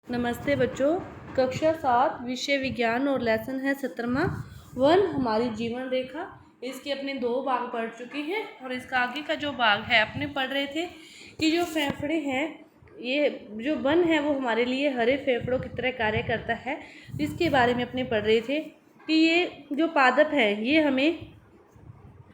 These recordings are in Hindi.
नमस्ते बच्चों। कक्षा 7 विषय विज्ञान और लेसन है 17वां वन हमारी जीवन रेखा। इसके अपने 2 भाग पढ़ चुके हैं और इसका आगे का जो भाग है अपने पढ़ रहे थे कि जो फेफड़े हैं, ये जो वन है वो हमारे लिए हरे फेफड़ों की तरह कार्य करता है। इसके बारे में अपने पढ़ रहे थे कि ये जो पादप है ये हमें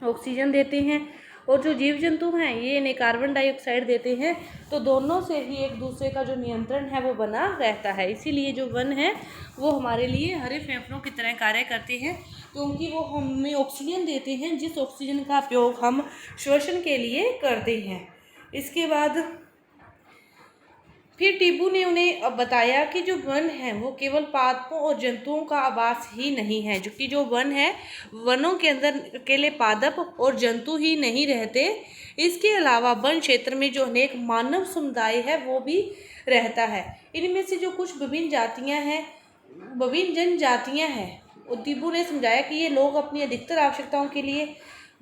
ऑक्सीजन देते हैं और जो जीव जंतु हैं ये इन्हें कार्बन डाइऑक्साइड देते हैं। तो दोनों से ही एक दूसरे का जो नियंत्रण है वो बना रहता है। इसीलिए जो वन है वो हमारे लिए हरे फेफड़ों की तरह कार्य करते हैं, क्योंकि वो हमें ऑक्सीजन देते हैं, जिस ऑक्सीजन का उपयोग हम श्वसन के लिए करते हैं। इसके बाद फिर टीबू ने उन्हें बताया कि जो वन है वो केवल पादपों और जंतुओं का आवास ही नहीं है, जो कि जो वन है वनों के अंदर अकेले पादप और जंतु ही नहीं रहते। इसके अलावा वन क्षेत्र में जो अनेक मानव समुदाय है वो भी रहता है। इनमें से जो कुछ विभिन्न जातियां हैं, विभिन्न जनजातियां हैं, टीबू ने समझाया कि ये लोग अपनी अधिकतर आवश्यकताओं के लिए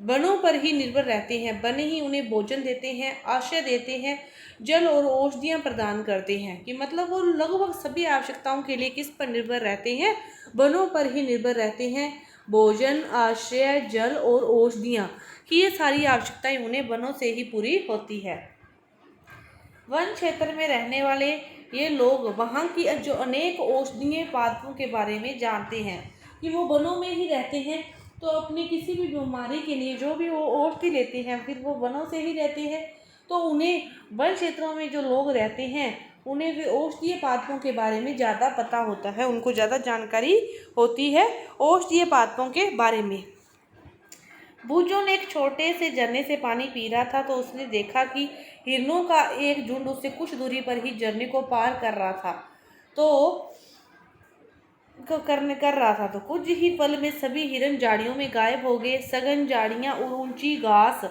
वनों पर ही निर्भर रहते हैं। वन ही उन्हें भोजन देते हैं, आश्रय देते हैं, जल और औषधियाँ प्रदान करते हैं। कि मतलब वो लगभग सभी आवश्यकताओं के लिए किस पर निर्भर रहते हैं? वनों पर ही निर्भर रहते हैं। भोजन, आश्रय, जल और औषधियाँ कि ये सारी आवश्यकताएं उन्हें वनों से ही पूरी होती है। वन क्षेत्र में रहने वाले ये लोग वहाँ की जो अनेक औषधीय पादपों के बारे में जानते हैं कि वो वनों में ही रहते हैं। तो अपनी किसी भी बीमारी के लिए जो भी वो औषधि लेते हैं फिर वो वनों से ही रहते हैं। तो उन्हें वन क्षेत्रों में जो लोग रहते हैं उन्हें वे औषधीय पादपों के बारे में ज़्यादा पता होता है, उनको ज़्यादा जानकारी होती है औषधीय पादपों के बारे में। बूजो ने एक छोटे से झरने से पानी पी रहा था तो उसने देखा कि हिरणों का एक झुंड उससे कुछ दूरी पर ही झरने को पार कर रहा था। तो कुछ ही पल में सभी हिरण झाड़ियों में गायब हो गए। सघन झाड़ियां और ऊंची घास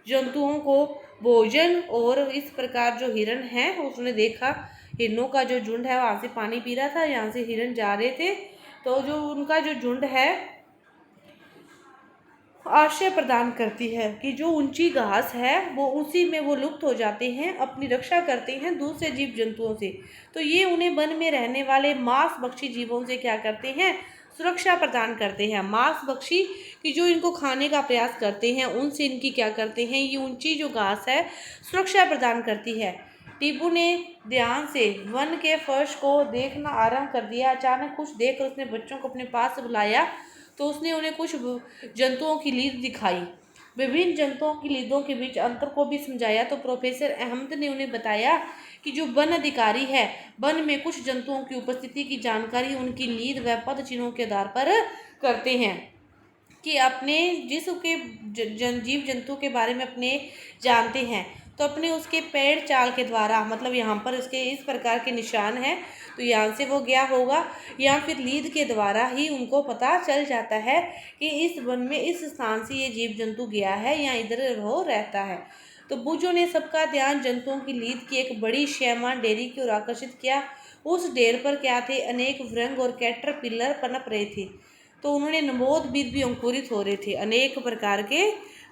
जंतुओं को भोजन, और इस प्रकार जो हिरण है उसने देखा हिरणों का जो झुंड है वहां से पानी पी रहा था, यहाँ से हिरण जा रहे थे। तो जो उनका जो झुंड है आश्रय प्रदान करती है कि जो ऊंची घास है वो उसी में वो लुप्त हो जाते हैं, अपनी रक्षा करते हैं दूसरे जीव जंतुओं से। तो ये उन्हें वन में रहने वाले मांस भक्षी जीवों से क्या करते हैं? सुरक्षा प्रदान करते हैं। मांस भक्षी कि जो इनको खाने का प्रयास करते हैं उनसे इनकी क्या करते हैं? ये ऊंची जो घास है सुरक्षा प्रदान करती है। टीपू ने ध्यान से वन के फर्श को देखना आरंभ कर दिया। अचानक कुछ देखकर उसने बच्चों को अपने पास बुलाया तो उसने उन्हें कुछ जंतुओं की लीद दिखाई। विभिन्न जंतुओं की लीदों के बीच अंतर को भी समझाया। तो प्रोफेसर अहमद ने उन्हें बताया कि जो वन अधिकारी है वन में कुछ जंतुओं की उपस्थिति की जानकारी उनकी लीद व पद चिन्हों के आधार पर करते हैं। कि अपने जिसके जीव जंतु के बारे में अपने जानते हैं तो अपने उसके पैर चाल के द्वारा, मतलब यहाँ पर इसके इस प्रकार के निशान हैं तो यहाँ से वो गया होगा, या फिर लीद के द्वारा ही उनको पता चल जाता है कि इस वन में इस स्थान से ये जीव जंतु गया है या इधर वो रहता है। तो बूजो ने सबका ध्यान जंतुओं की लीद की एक बड़ी शैमान डेयरी की ओर आकर्षित किया। उस डेर पर क्या थे? अनेक व्रंग और कैटरपिलर पनप रहे थे। तो उन्होंने नवोद बीज भी अंकुरित हो रहे थे, अनेक प्रकार के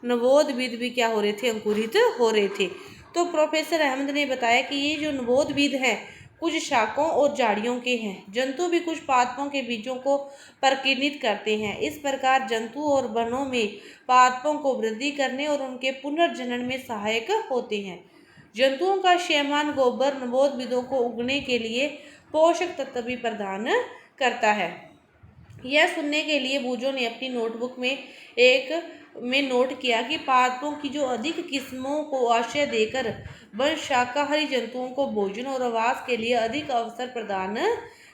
नवोद बीज भी क्या हो रहे थे? अंकुरित हो रहे थे। तो प्रोफेसर अहमद ने बताया कि ये जो नवोद बीज हैं कुछ शाकों और झाड़ियों के हैं। जंतु भी कुछ पादपों के बीजों को प्रकीर्णित करते हैं। इस प्रकार जंतु और वनों में पादपों को वृद्धि करने और उनके पुनर्जनन में सहायक होते हैं। जंतुओं का शैवान गोबर नवोद बीजों को उगने के लिए पोषक तत्व भी प्रदान करता है। यह सुनने के लिए बूजो ने अपनी नोटबुक में नोट किया कि पादपों की जो अधिक किस्मों को आश्रय देकर वन शाकाहारी जंतुओं को भोजन और आवास के लिए अधिक अवसर प्रदान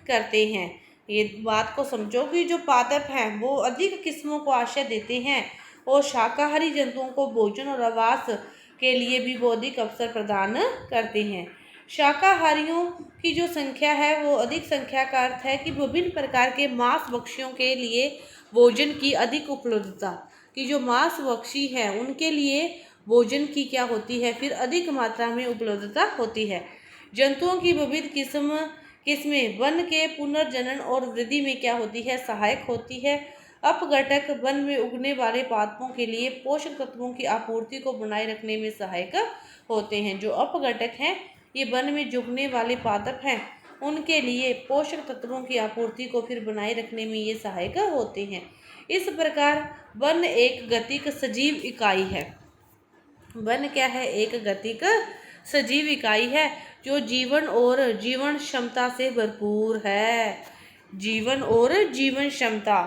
करते हैं। ये बात को समझो कि जो पादप हैं वो अधिक किस्मों को आश्रय देते हैं और शाकाहारी जंतुओं को भोजन और आवास के लिए भी वो अधिक अवसर प्रदान करते हैं। शाकाहारियों की जो संख्या है वो अधिक संख्या का अर्थ है कि विभिन्न प्रकार के मांस भक्षियों के लिए भोजन की अधिक उपलब्धता। कि जो मांस भक्षी हैं उनके लिए भोजन की क्या होती है? फिर अधिक मात्रा में उपलब्धता होती है। जंतुओं की विविध किस्में वन के पुनर्जनन और वृद्धि में क्या होती है? सहायक होती है। अपघटक वन में उगने वाले पादपों के लिए पोषक तत्वों की आपूर्ति को बनाए रखने में सहायक होते हैं। जो अपघटक हैं ये वन में उगने वाले पादप हैं उनके लिए पोषक तत्वों की आपूर्ति को फिर बनाए रखने में ये सहायक होते हैं। इस प्रकार वन एक गतिक सजीव इकाई है। वन क्या है? एक गतिक सजीव इकाई है जो जीवन और जीवन क्षमता से भरपूर है। जीवन और जीवन क्षमता,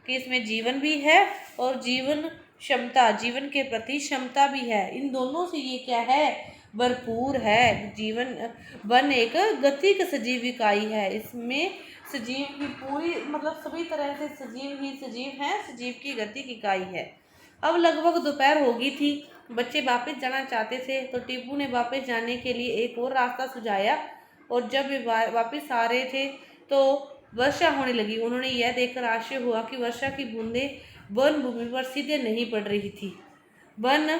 कि इसमें जीवन भी है और जीवन क्षमता, जीवन के प्रति क्षमता भी है। इन दोनों से ये क्या है? भरपूर है। जीवन वन एक गतिक सजीव इकाई है। इसमें सजीव की पूरी मतलब सभी तरह से सजीव ही सजीव है, सजीव की गतिक इकाई है। अब लगभग दोपहर हो गई थी। बच्चे वापस जाना चाहते थे तो टीपू ने वापस जाने के लिए एक और रास्ता सुझाया, और जब वे वापस आ रहे थे तो वर्षा होने लगी। उन्होंने यह देखकर आश्चर्य हुआ कि वर्षा की बूंदें वन भूमि पर सीधे नहीं पड़ रही थी। वन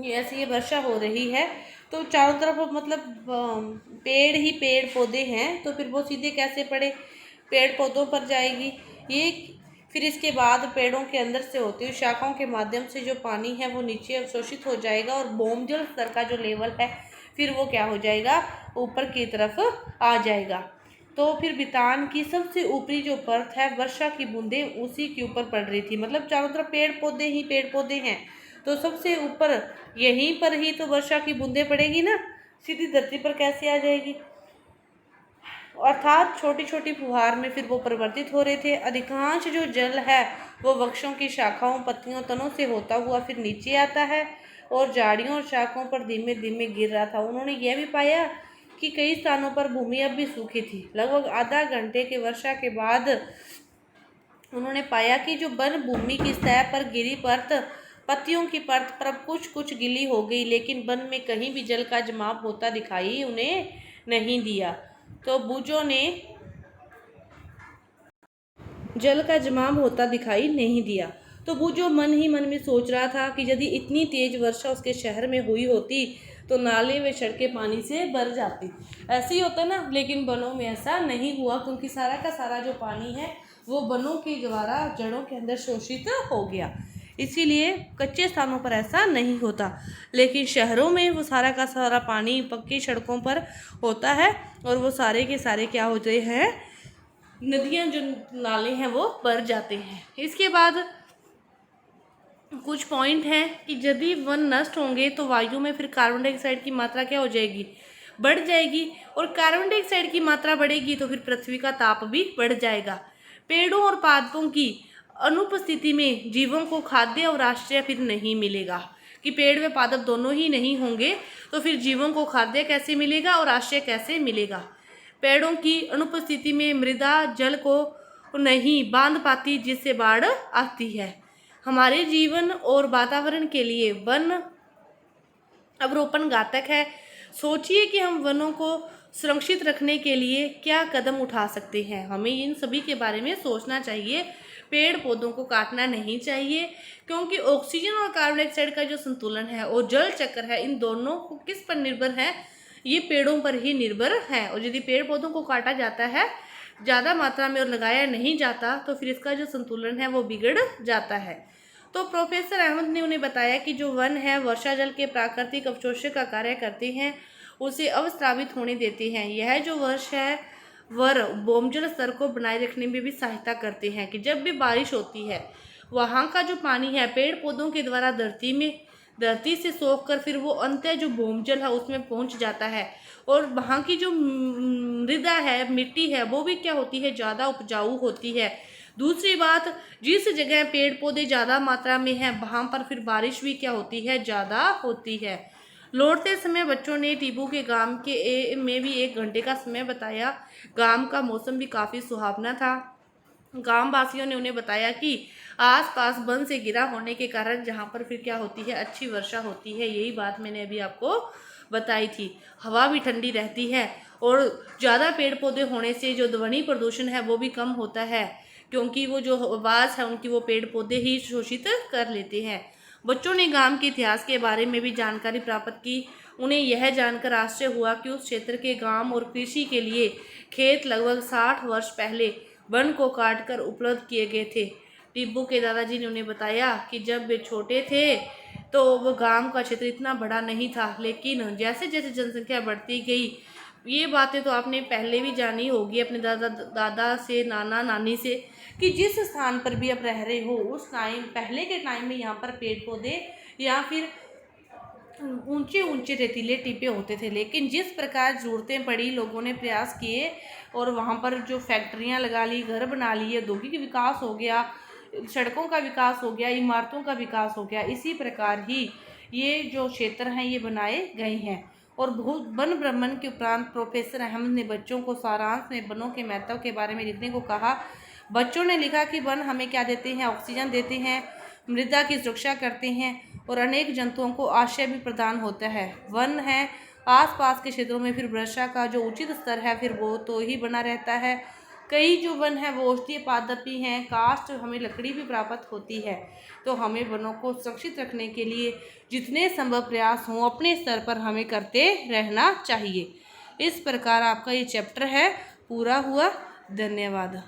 ऐसे ये वर्षा हो रही है तो चारों तरफ मतलब पेड़ ही पेड़ पौधे हैं, तो फिर वो सीधे कैसे पड़े? पेड़ पौधों पर जाएगी ये। फिर इसके बाद पेड़ों के अंदर से होती हुई शाखाओं के माध्यम से जो पानी है वो नीचे अवशोषित हो जाएगा, और भौमजल स्तर का जो लेवल है फिर वो क्या हो जाएगा? ऊपर की तरफ आ जाएगा। तो फिर बितान की सबसे ऊपरी जो परत है, वर्षा की बूंदें उसी के ऊपर पड़ रही थी। मतलब चारों तरफ पेड़ पौधे ही पेड़ पौधे हैं, तो सबसे ऊपर यहीं पर ही तो वर्षा की बूंदें पड़ेगी ना, सीधी धरती पर कैसे आ जाएगी? अर्थात छोटी छोटी फुहार में फिर वो परिवर्तित हो रहे थे। अधिकांश जो जल है वो वृक्षों की शाखाओं, पत्तियों, तनों से होता हुआ फिर नीचे आता है और झाड़ियों और शाखाओं पर धीमे धीमे गिर रहा था। उन्होंने यह भी पाया कि कई स्थानों पर भूमि अब भी सूखी थी। लगभग आधा घंटे के वर्षा के बाद उन्होंने पाया कि जो वन भूमि की सतह पर गिरी परत, पत्तियों की परत पर अब कुछ कुछ गिली हो गई, लेकिन वन में कहीं भी जल का जमाव होता दिखाई उन्हें नहीं दिया। तो बूझों ने जल का जमाव होता दिखाई नहीं दिया। तो बूझो मन ही मन में सोच रहा था कि यदि इतनी तेज वर्षा उसके शहर में हुई होती तो नाले व सड़कें पानी से भर जाती। ऐसे ही होता ना, लेकिन वनों में ऐसा नहीं हुआ, क्योंकि सारा का सारा जो पानी है वो वनों के द्वारा जड़ों के अंदर शोषित हो गया। इसीलिए कच्चे स्थानों पर ऐसा नहीं होता, लेकिन शहरों में वो सारा का सारा पानी पक्की सड़कों पर होता है, और वो सारे के सारे क्या होते हैं? नदियाँ, जो नाले हैं वो भर जाते हैं। इसके बाद कुछ पॉइंट हैं कि यदि वन नष्ट होंगे तो वायु में फिर कार्बन डाइऑक्साइड की मात्रा क्या हो जाएगी? बढ़ जाएगी, और कार्बन डाइऑक्साइड की मात्रा बढ़ेगी तो फिर पृथ्वी का ताप भी बढ़ जाएगा। पेड़ों और पादपों की अनुपस्थिति में जीवों को खाद्य और आश्रय फिर नहीं मिलेगा, कि पेड़ व पादप दोनों ही नहीं होंगे तो फिर जीवों को खाद्य कैसे मिलेगा और आश्रय कैसे मिलेगा? पेड़ों की अनुपस्थिति में मृदा जल को नहीं बांध पाती, जिससे बाढ़ आती है। हमारे जीवन और वातावरण के लिए वन अवरोपण घातक है। सोचिए कि हम वनों को सुरक्षित रखने के लिए क्या कदम उठा सकते हैं। हमें इन सभी के बारे में सोचना चाहिए। पेड़ पौधों को काटना नहीं चाहिए, क्योंकि ऑक्सीजन और कार्बन डाइऑक्साइड का जो संतुलन है और जल चक्र है, इन दोनों को किस पर निर्भर है? ये पेड़ों पर ही निर्भर है। और यदि पेड़ पौधों को काटा जाता है ज़्यादा मात्रा में और लगाया नहीं जाता तो फिर इसका जो संतुलन है वो बिगड़ जाता है। तो प्रोफेसर अहमद ने उन्हें बताया कि जो वन है वर्षा जल के प्राकृतिक अवशोषक का कार्य करते हैं, उसे अवस्रावित होने देते हैं। यह जो वर्ष है भौमजल स्तर को बनाए रखने में भी सहायता करते हैं, कि जब भी बारिश होती है वहाँ का जो पानी है पेड़ पौधों के द्वारा धरती से सोख कर फिर वो अंतः जो भौमजल है उसमें पहुँच जाता है, और वहाँ की जो मृदा है, मिट्टी है, वो भी क्या होती है? ज़्यादा उपजाऊ होती है। दूसरी बात, जिस जगह पेड़ पौधे ज़्यादा मात्रा में हैं वहाँ पर फिर बारिश भी क्या होती है? ज़्यादा होती है। लौटते समय बच्चों ने टीपू के गांव में भी 1 घंटे का समय बताया। गांव का मौसम भी काफ़ी सुहावना था। गांव वासियों ने उन्हें बताया कि आसपास वन से घिरा होने के कारण जहाँ पर फिर क्या होती है? अच्छी वर्षा होती है। यही बात मैंने अभी आपको बताई थी। हवा भी ठंडी रहती है, और ज़्यादा पेड़ पौधे होने से जो ध्वनि प्रदूषण है वो भी कम होता है, क्योंकि वो जो आवाज़ है उनकी वो पेड़ पौधे ही शोषित कर लेते हैं। बच्चों ने गांव के इतिहास के बारे में भी जानकारी प्राप्त की। उन्हें यह जानकर आश्चर्य हुआ कि उस क्षेत्र के गांव और कृषि के लिए खेत लगभग 60 वर्ष पहले वन को काटकर उपलब्ध किए गए थे। टिब्बू के दादाजी ने उन्हें बताया कि जब वे छोटे थे तो वो गांव का क्षेत्र इतना बड़ा नहीं था, लेकिन जैसे जैसे जनसंख्या बढ़ती गई ये बातें तो आपने पहले भी जानी होगी अपने दादा से, नाना नानी से, कि जिस स्थान पर भी आप रह रहे हो उस टाइम, पहले के टाइम में यहाँ पर पेड़ पौधे या फिर ऊंचे ऊंचे रेतीले टीपे होते थे, लेकिन जिस प्रकार ज़रूरतें पड़ी लोगों ने प्रयास किए और वहाँ पर जो फैक्ट्रियाँ लगा ली, घर बना लिए, औद्योगिक विकास हो गया, सड़कों का विकास हो गया, इमारतों का विकास हो गया। इसी प्रकार ही ये जो क्षेत्र हैं ये बनाए गए हैं। और बहुत वन भ्रमण के उपरांत प्रोफेसर अहमद ने बच्चों को सारांश में वनों के महत्व के बारे में लिखने को कहा। बच्चों ने लिखा कि वन हमें क्या देते हैं, ऑक्सीजन देते हैं, मृदा की सुरक्षा करते हैं और अनेक जंतुओं को आश्रय भी प्रदान होता है। वन है आसपास के क्षेत्रों में फिर वर्षा का जो उचित स्तर है फिर वो तो ही बना रहता है। कई जो वन है वो औषधीय पादपी हैं, काष्ठ हमें लकड़ी भी प्राप्त होती है। तो हमें वनों को सुरक्षित रखने के लिए जितने संभव प्रयास हों अपने स्तर पर हमें करते रहना चाहिए। इस प्रकार आपका ये चैप्टर है पूरा हुआ। धन्यवाद।